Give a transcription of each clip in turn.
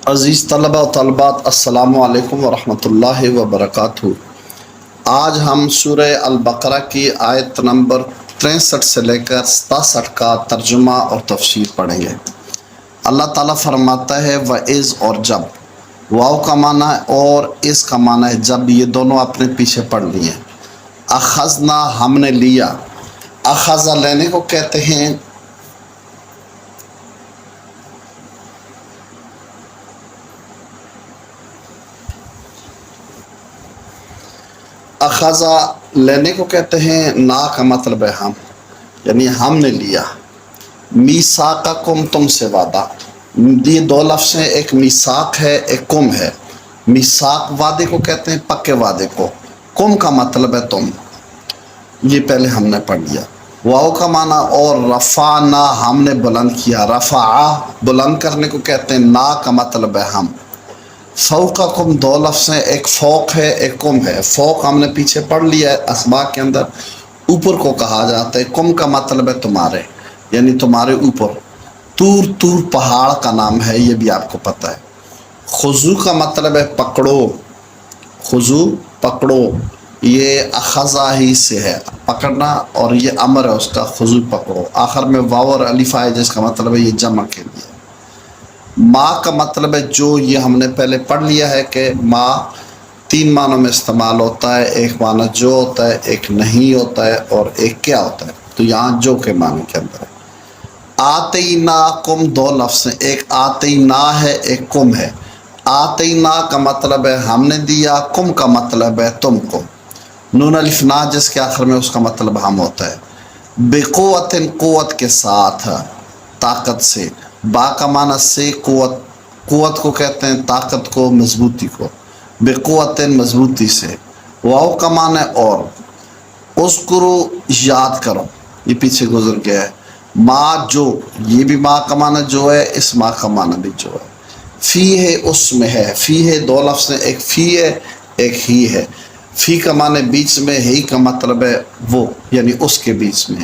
عزیز طلبہ و طالبات، السلام علیکم ورحمۃ اللہ وبرکاتہ۔ آج ہم سورہ البقرہ کی آیت نمبر 63 سے لے کر 67 کا ترجمہ اور تفسیر پڑھیں گے۔ اللہ تعالیٰ فرماتا ہے وَإِذْ، اور جب، واو کا معنی ہے اور اس کا معنی ہے جب، یہ دونوں اپنے پیچھے پڑھ لیے۔ اخذنا، ہم نے لیا، اخذ لینے کو کہتے ہیں۔ اخذا لینے کو کہتے ہیں، نا کا مطلب ہے ہم، یعنی ہم نے لیا۔ میثاقکم، تم سے وعدہ۔ یہ دو لفظ ہیں، ایک میثاق ہے ایک کم ہے۔ میثاق وعدے کو کہتے ہیں، پکے وعدے کو۔ کم کا مطلب ہے تم، یہ پہلے ہم نے پڑھ لیا۔ واو کا معنی اور رفعنا، ہم نے بلند کیا۔ رفعا بلند کرنے کو کہتے ہیں، نا کا مطلب ہے ہم۔ فوقکم دو لفظ ہیں، ایک فوق ہے ایک کم ہے۔ فوق ہم نے پیچھے پڑھ لیا ہے، اسماء کے اندر اوپر کو کہا جاتا ہے۔ کم کا مطلب ہے تمہارے، یعنی تمہارے اوپر۔ طور پہاڑ کا نام ہے، یہ بھی آپ کو پتہ ہے۔ خضو کا مطلب ہے پکڑو، خضو پکڑو، یہ اخذا ہی سے ہے پکڑنا، اور یہ امر ہے اس کا، خضو پکڑو۔ آخر میں واو اور الف ہے جس کا مطلب ہے یہ جمع کے لیے۔ ما کا مطلب ہے جو، یہ ہم نے پہلے پڑھ لیا ہے کہ ما تین معنوں میں استعمال ہوتا ہے۔ ایک معنی جو ہوتا ہے، ایک نہیں ہوتا ہے، اور ایک کیا ہوتا ہے، تو یہاں جو کے معنی کے اندر ہے۔ آتیناکم دو لفظ ہیں، ایک آتینا ہے ایک کم ہے۔ آتینا کا مطلب ہے ہم نے دیا، کم کا مطلب ہے تم کو۔ نون الف نا جس کے آخر میں اس کا مطلب ہم ہوتا ہے۔ بقوت، قوت کے ساتھ، طاقت سے۔ با کا معنی سے قوت، قوت کو کہتے ہیں طاقت کو، مضبوطی کو۔ بقوت مضبوطی سے۔ واو کا معنی اور۔ اذکرو یاد کرو، یہ پیچھے گزر گیا ہے۔ ما جو، یہ بھی ما کا معنی جو ہے، اس ما کا معنی بھی جو ہے۔ فی ہے اس میں ہے، فی ہے دو لفظ ہیں، ایک فی ہے ایک ہی ہے۔ فی کا معنی بیچ میں، ہی کا مطلب ہے وہ، یعنی اس کے بیچ میں۔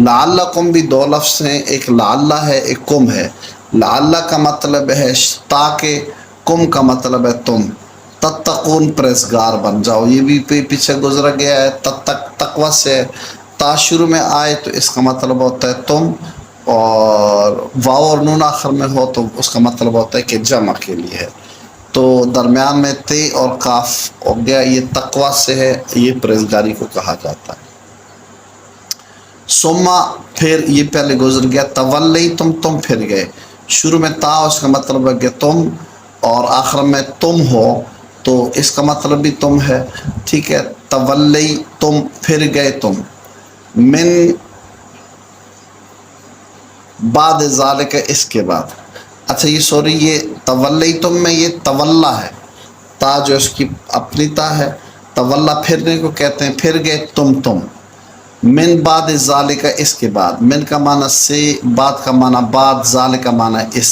لعلکم بھی دو لفظ ہیں، ایک لعلہ ہے ایک کم ہے۔ لعلہ کا مطلب ہے تاکہ، کم کا مطلب ہے تم۔ تتقون، پرہیزگار بن جاؤ، یہ بھی پیچھے گزر گیا ہے۔ تقوی سے تا شروع میں آئے تو اس کا مطلب ہوتا ہے تم، اور واو اور نون آخر میں ہو تو اس کا مطلب ہوتا ہے کہ جمع کے لیے ہے۔ تو درمیان میں تے اور کاف ہو گیا، یہ تقوی سے ہے، یہ پرہیزگاری کو کہا جاتا ہے۔ سما، پھر یہ پہلے گزر گیا۔ تولی تم پھر گئے۔ شروع میں تا، اس کا مطلب ہے کہ تم، اور آخر میں تم ہو تو اس کا مطلب بھی تم ہے، ٹھیک ہے۔ تولی تم، پھر گئے تم۔ من بعد ذالک، اس کے بعد۔ اچھا یہ سوری، یہ تولی تم میں یہ تولا ہے، تا جو اس کی اپنی تا ہے۔ تولا پھرنے کو کہتے ہیں، پھر گئے تم۔ من بعد ذالک، اس کے بعد۔ من کا معنی سے، بعد کا معنی بعد، ذالک کا معنی اس،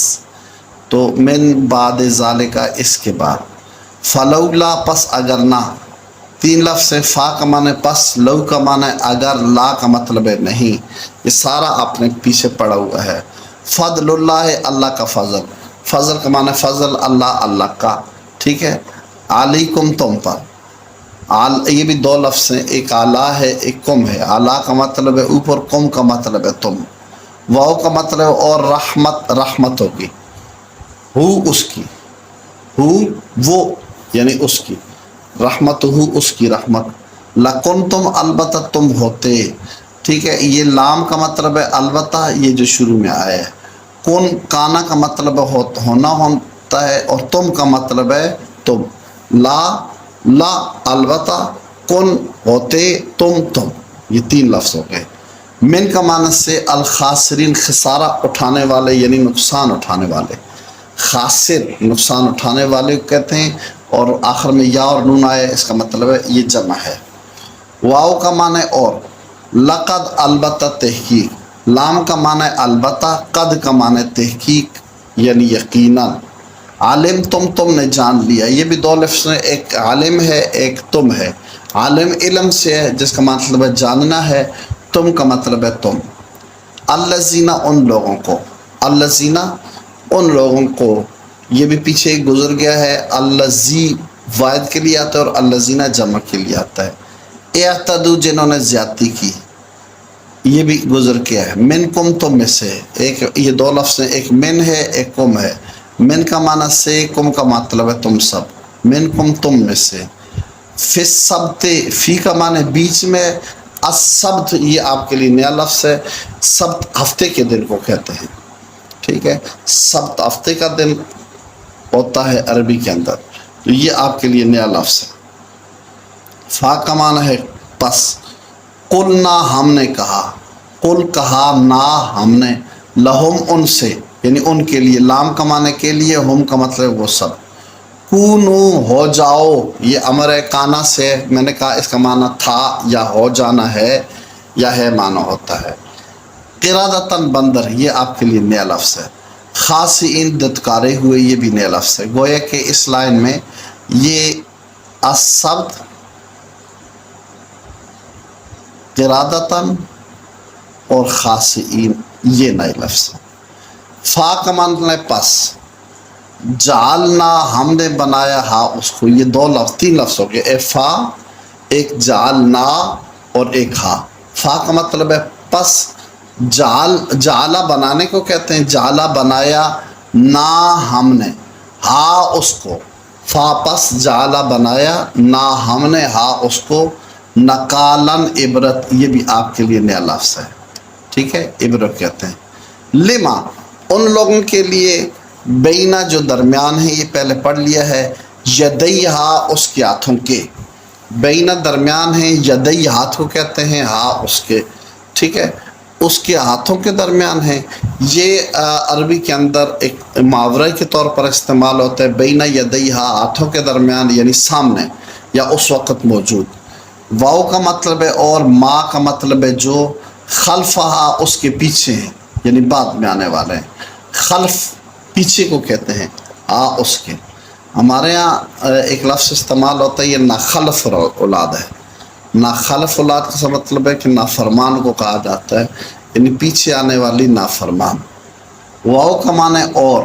تو من بعد ذالک، اس کے بعد۔ فلولا، پس اگر نہ، تین لفظ ہے۔ فا کا معنی پس، لو کا معنی اگر، لا کا مطلب ہے نہیں، یہ سارا اپنے پیچھے پڑا ہوا ہے۔ فضل اللہ، اللہ کا فضل۔ فضل کا معنی فضل اللہ، اللہ کا، ٹھیک ہے۔ علیکم، تم پر۔ یہ بھی دو لفظ ہیں، ایک اعلیٰ ہے ایک کم ہے۔ اعلیٰ کا مطلب ہے اوپر، کم کا مطلب ہے تم۔ واو کا مطلب ہے اور، رحمت، رحمت ہوگی۔ ہو، اس کی، ہو وہ، یعنی اس کی رحمت، ہو اس کی رحمت۔ لکن تم، البتہ تم ہوتے، ٹھیک ہے۔ یہ لام کا مطلب ہے البتہ، یہ جو شروع میں آیا ہے۔ کن، کانا کا مطلب ہے ہونا ہوتا ہے، اور تم کا مطلب ہے تم۔ لا البتہ، کن ہوتے، تم، یہ تین لفظ ہو گئے۔ من کا معنی سے الخاسرین، خسارہ اٹھانے والے، یعنی نقصان اٹھانے والے۔ خاسر، نقصان اٹھانے والے کہتے ہیں، اور آخر میں یا اور نون آئے، اس کا مطلب ہے یہ جمع ہے۔ واو کا معنی اور۔ لقد، البتہ تحقیق۔ لام کا معنی البتہ، قد کا معنی تحقیق، یعنی یقیناً۔ عالم تم نے جان لیا، یہ بھی دو لفظ ہیں، ایک عالم ہے ایک تم ہے۔ عالم علم سے ہے جس کا مطلب ہے جاننا ہے، تم کا مطلب ہے تم۔ الذین، ان لوگوں کو۔ الذین، ان لوگوں کو یہ بھی پیچھے گزر گیا ہے. الذی واحد کے لیے آتا ہے اور الذین جمع کے لیے آتا ہے. اعتدوا جنہوں نے زیادتی کی، یہ بھی گزر گیا ہے. منکم تم میں سے، ایک یہ دو لفظ ہیں، ایک من ہے ایک کم ہے. من کا معنی سے، کم کا مطلب ہے تم سب. منکم تم میں سے. فی السبت، فی کا معنی بیچ میں، السبت یہ آپ کے لیے نیا لفظ ہے. سبت ہفتے کے دن کو کہتے ہیں، ٹھیک ہے. سبت ہفتے کا دن ہوتا ہے عربی کے اندر، تو یہ آپ کے لیے نیا لفظ ہے. فا کا معنی ہے پس. قلنا ہم نے کہا، قل کہا، نا ہم نے، لہم ان سے، یعنی ان کے لیے. لام کا معنی کے لیے، ہم کا مطلب وہ سب. کونو ہو جاؤ، یہ امر ہے کانا سے. میں نے کہا اس کا معنی تھا یا ہو جانا ہے یا ہے معنی ہوتا ہے. قرادتاً بندر، یہ آپ کے لیے نیا لفظ ہے. خاسئین دتکارے ہوئے، یہ بھی نیا لفظ ہے. گویا کہ اس لائن میں یہ السبت، قرادتاً اور خاسئین یہ نئے لفظ ہے. فا کا معنی ہے پس. جعلنا ہم نے بنایا ہا اس کو. یہ دو لفظ، تین لفظ ہو گئے. ایک فا، ایک جعلنا اور ایک ہا. فا کا مطلب ہے پس. جعلہ بنانے کو کہتے ہیں، جعلہ بنایا. نا ہم نے، ہا اس کو. فا پس جعلہ بنایا، نا ہم نے، ہا اس کو. نقالن عبرت، یہ بھی آپ کے لیے نیا لفظ ہے، ٹھیک ہے. عبرت کہتے ہیں. لما ان لوگوں کے لیے، بینا جو درمیان ہے، یہ پہلے پڑھ لیا ہے. یدیہا اس کے ہاتھوں کے. بینا درمیان ہے، یدی ہاتھ کو کہتے ہیں، ہا اس کے، ٹھیک ہے. اس کے ہاتھوں کے درمیان ہے. یہ عربی کے اندر ایک محاورے کے طور پر استعمال ہوتا ہے. بینا یدیہا، ہاتھوں کے درمیان، یعنی سامنے یا اس وقت موجود. واؤ کا مطلب ہے اور، ما کا مطلب ہے جو. خلفہا اس کے پیچھے ہیں، یعنی بعد میں آنے والے ہیں. خلف پیچھے کو کہتے ہیں، اس کے. ہمارے ہاں ایک لفظ استعمال ہوتا ہے، یہ ناخلف اولاد ہے. ناخلف اولاد کا مطلب ہے کہ نافرمان کو کہا جاتا ہے، یعنی پیچھے آنے والی نافرمان. واؤ کا معنی اور.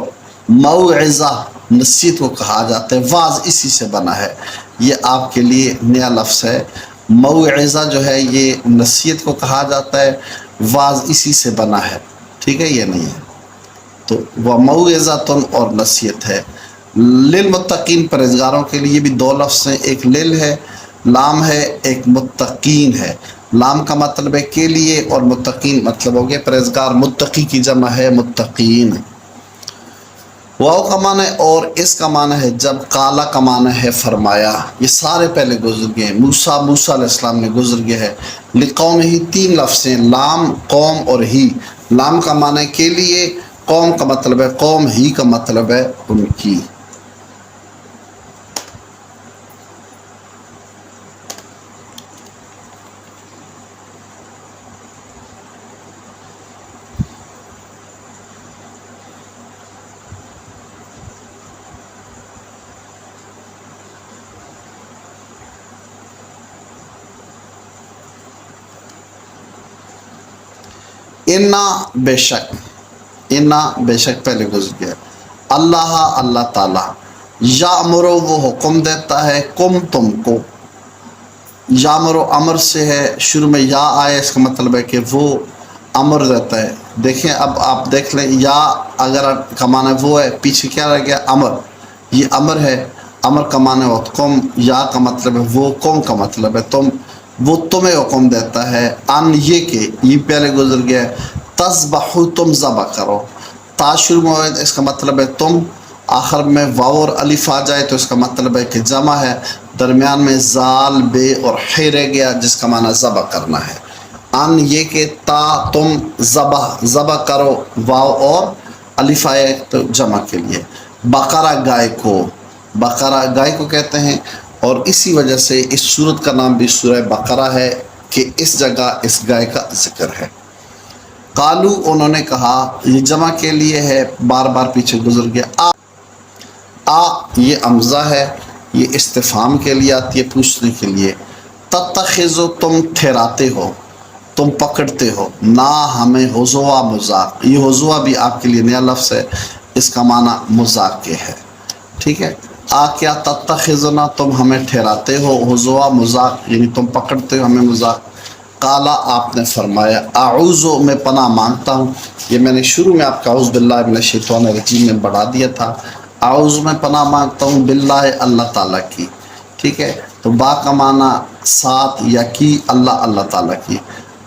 موعظہ نصیحت کو کہا جاتا ہے. واز اسی سے بنا ہے، یہ آپ کے لیے نیا لفظ ہے. موعظہ جو ہے یہ نصیحت کو کہا جاتا ہے. واز اسی سے بنا ہے، ٹھیک ہے. یہ نہیں ہے تو وہ موعظۃ اور نصیحت ہے. للمتقین پرہیزگاروں کے لیے بھی دو لفظ ہیں، ایک لل ہے، لام ہے، ایک متقین ہے. لام کا مطلب ہے کے لیے اور متقین مطلب ہو گیا پرہیزگار. متقی کی جمع ہے متقین. واؤ کا معنی اور، اس کا معنی ہے جب. قالا کا معنی ہے فرمایا. یہ سارے پہلے گزر گئے ہیں. موسیٰ علیہ السلام نے گزر گیا ہے. لقوم ہی تین لفظ ہیں، لام، قوم اور ہی. لام کا معنی کے لیے، قوم کا مطلب ہے قوم، ہی کا مطلب ہے ان کی. انا بے شک، انا بے شک پہلے گزر گیا. اللہ اللہ تعالیٰ. یامرو وہ حکم دیتا ہے، کم تم کو. یامرو امر سے ہے، شروع میں یا آئے، اس کا مطلب ہے کہ وہ امر دیتا ہے. دیکھیں اب آپ دیکھ لیں، یا اگر کا معنی وہ ہے، پیچھے کیا رہ گیا؟ امر. یہ امر ہے، امر کا معنی ہو کم. یا کا مطلب ہے وہ، کم کا مطلب ہے تم. وہ تمہیں حکم دیتا ہے ان یہ کہ، یہ پہلے گزر گیا. تذبحو تم ذبح کرو. تا شروع میں ہوئے اس کا مطلب ہے تم. آخر میں واو اور الف آ جائے تو اس کا مطلب ہے کہ جمع ہے. درمیان میں زال، بے اور ہے رہ گیا جس کا معنی ذبح کرنا ہے. ان یہ کہ تا تم ذبح کرو، واو اور الف آئے تو جمع کے لیے. بقرہ گائے کو. بقرہ گائے کو کہتے ہیں، اور اسی وجہ سے اس سورت کا نام بھی سورہ بقرہ ہے کہ اس جگہ اس گائے کا ذکر ہے. قالو انہوں نے کہا، یہ جمع کے لیے ہے، بار بار پیچھے گزر گیا. یہ امزہ ہے، یہ استفہام کے لیے آتی ہے، پوچھنے کے لیے. تتخذو تم ٹھہراتے ہو، تم پکڑتے ہو. نا ہمیں، حضوا مذاق. یہ حضوا بھی آپ کے لیے نیا لفظ ہے. اس کا معنی مذاق کے ہے، ٹھیک ہے۔ آ کیا تتخذنا، تم ہمیں ٹھہراتے ہو، ہزوا مذاق یعنی تم پکڑتے ہو ہمیں مذاق۔ قالا، آپ نے فرمایا، اعوذ، میں پناہ مانگتا ہوں، یہ میں نے شروع میں آپ کا اعوذ باللہ من الشیطان الرجیم میں بڑھا دیا تھا، اعوذ میں پناہ مانگتا ہوں باللہ اللہ تعالیٰ کی، ٹھیک ہے۔ تو با کا معنی ساتھ یا کی، اللہ تعالیٰ کی،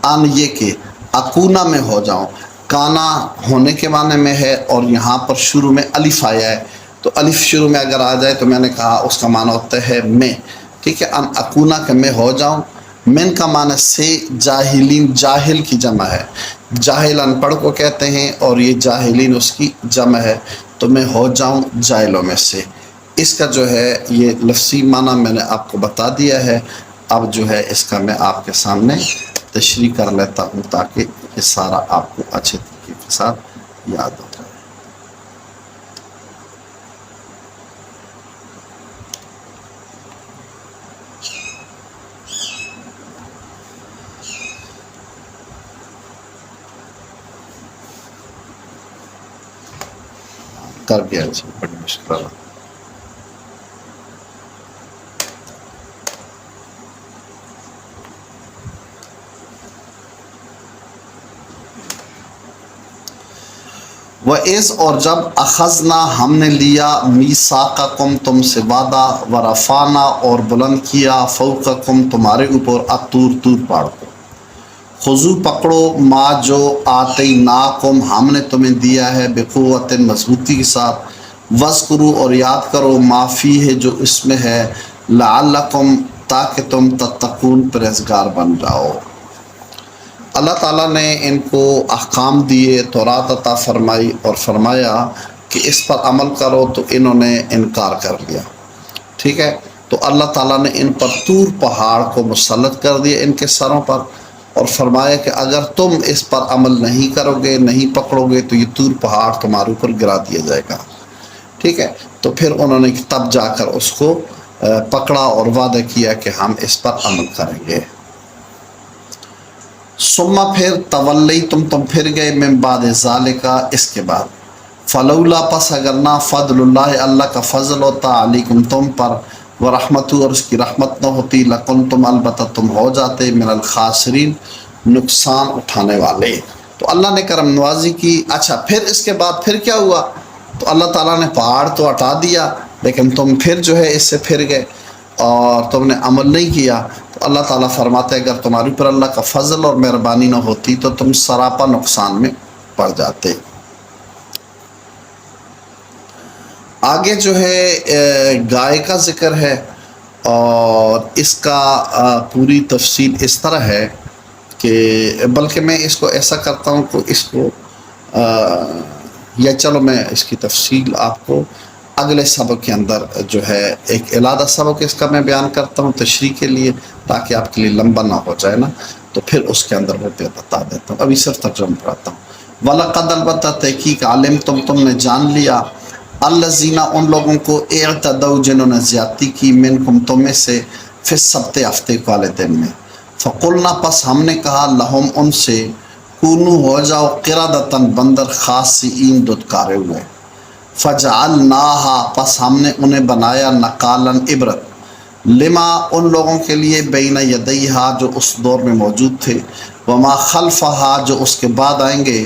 ان یہ کہ اکونا میں ہو جاؤں، کانا ہونے کے معنی میں ہے، اور یہاں پر شروع میں الف آیا ہے، تو الف شروع میں اگر آ جائے تو میں نے کہا اس کا معنی ہوتا ہے میں، ٹھیک ہے۔ ان اکونا کہ میں ہو جاؤں، من کا معنی سے جاہلین، جاہل کی جمع ہے، جاہل ان پڑھ کو کہتے ہیں، اور یہ جاہلین اس کی جمع ہے، تو میں ہو جاؤں جاہلوں میں سے۔ اس کا جو ہے یہ لفظی معنی میں نے آپ کو بتا دیا ہے، اب جو ہے اس کا میں آپ کے سامنے تشریح کر لیتا ہوں تاکہ یہ سارا آپ کو اچھے طریقے کے ساتھ یاد ہو جائے۔ کر گیا جی، بڑی مشکل ہے۔ وَإِذْ، اور جب اخذنا ہم نے لیا، میثاقکم تم سے وعدہ، ورفعنا اور بلند کیا، فوقکم تمہارے اوپر، الطور طور پہاڑ کو، خذو پکڑو، ما جو آتیناکم ہم نے تمہیں دیا ہے، بقوت مضبوطی کے ساتھ، وذکروا اور یاد کرو، ما فیہ جو اس میں ہے، لعلکم تاکہ تم تتقون پرہیزگار بن جاؤ۔ اللہ تعالیٰ نے ان کو احکام دیے، تورات عطا فرمائی، اور فرمایا کہ اس پر عمل کرو، تو انہوں نے انکار کر لیا، ٹھیک ہے۔ تو اللہ تعالیٰ نے ان پر طور پہاڑ کو مسلط کر دیا ان کے سروں پر، اور فرمایا کہ اگر تم اس پر عمل نہیں کرو گے، نہیں پکڑو گے، تو یہ طور پہاڑ تمہارے اوپر گرا دیا جائے گا، ٹھیک ہے۔ تو پھر انہوں نے تب جا کر اس کو پکڑا اور وعدہ کیا کہ ہم اس پر عمل کریں گے۔ ثم پھر تولیتم تم پھر گئے، من بعد ذالک اس کے بعد، فلولا پس اگر نہ، فضل اللہ اللہ کا فضل ہوتا، علیکم تم پر، ورحمتہ اور اس کی رحمت نہ ہوتی، لکنتم البتہ تم ہو جاتے، من الخاسرین نقصان اٹھانے والے۔ تو اللہ نے کرم نوازی کی۔ اچھا پھر اس کے بعد پھر کیا ہوا؟ تو اللہ تعالیٰ نے پہاڑ تو ہٹا دیا، لیکن تم پھر جو ہے اس سے پھر گئے اور تم نے عمل نہیں کیا، تو اللہ تعالیٰ فرماتے اگر تمہارے اوپر اللہ کا فضل اور مہربانی نہ ہوتی تو تم سراپا نقصان میں پڑ جاتے۔ آگے جو ہے گائے کا ذکر ہے، اور اس کا پوری تفصیل اس طرح ہے کہ بلکہ میں اس کو ایسا کرتا ہوں کہ اس کو یا چلو میں اس کی تفصیل آپ کو اگلے سبق کے اندر جو ہے ایک علیحدہ سبق اس کا میں بیان کرتا ہوں تشریح کے لیے، تاکہ آپ کے لیے لمبا نہ ہو جائے نا، تو پھر اس کے اندر وہ بتا دیتا ہوں، ابھی صرف ترجمہ پڑھاتا ہوں۔ وَلَقَدْ البتہ تحقیق عَلِمْتُمْ تم نے جان لیا، الَّذِينَ ان لوگوں کو، اعتدوا جنہوں نے زیادتی کی، منکم تم میں سے، فی السبت ہفتے والے دن میں، فقلنا پس ہم نے کہا، لہم ان سے، کونو ہو جاؤ، قردۃ بندر، خاسئین دھتکارے ہوئے، فجعلناہا پس ہم نے انہیں بنایا، نکالاً عبرت، لما ان لوگوں کے لیے، بین یدیہا جو اس دور میں موجود تھے، وما خلفہا جو اس کے بعد آئیں گے،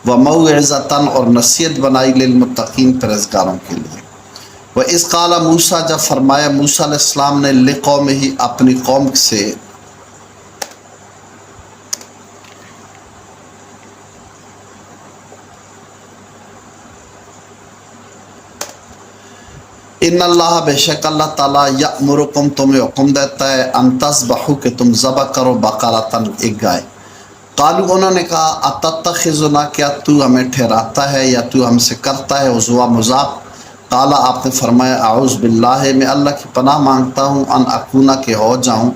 وموعظۃ اور نصیحت بنائی، للمتقین پرہیزگاروں کے لیے۔ وَإِذْ قَالَ موسیٰ جب فرمایا موسیٰ علیہ السلام نے، لقومہ اپنی قوم سے، ان اللہ بے شک اللہ تعالیٰ، یأمرکم تمہیں حکم دیتا ہے، ان تذبحوا کہ تم ذبح کرو، بقرۃ ایک گائے۔ قالوا انہوں نے کہا، اتتخذنا کیا تو ہمیں ٹھہراتا ہے یا تو ہم سے کرتا ہے ہزوا مذاق؟ قال آپ نے فرمایا، اعوذ باللہ میں اللہ کی پناہ مانگتا ہوں، ان اکونا کہ ہو جاؤں،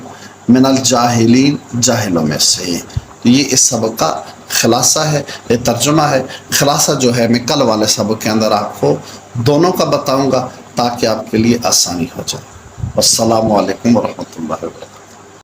من الجاہلین جاہلوں میں سے۔ تو یہ اس سبق کا خلاصہ ہے، یہ ترجمہ ہے۔ خلاصہ جو ہے میں کل والے سبق کے اندر آپ کو دونوں کا بتاؤں گا تاکہ آپ کے لیے آسانی ہو جائے۔ السلام علیکم ورحمۃ اللہ وبرکاتہ۔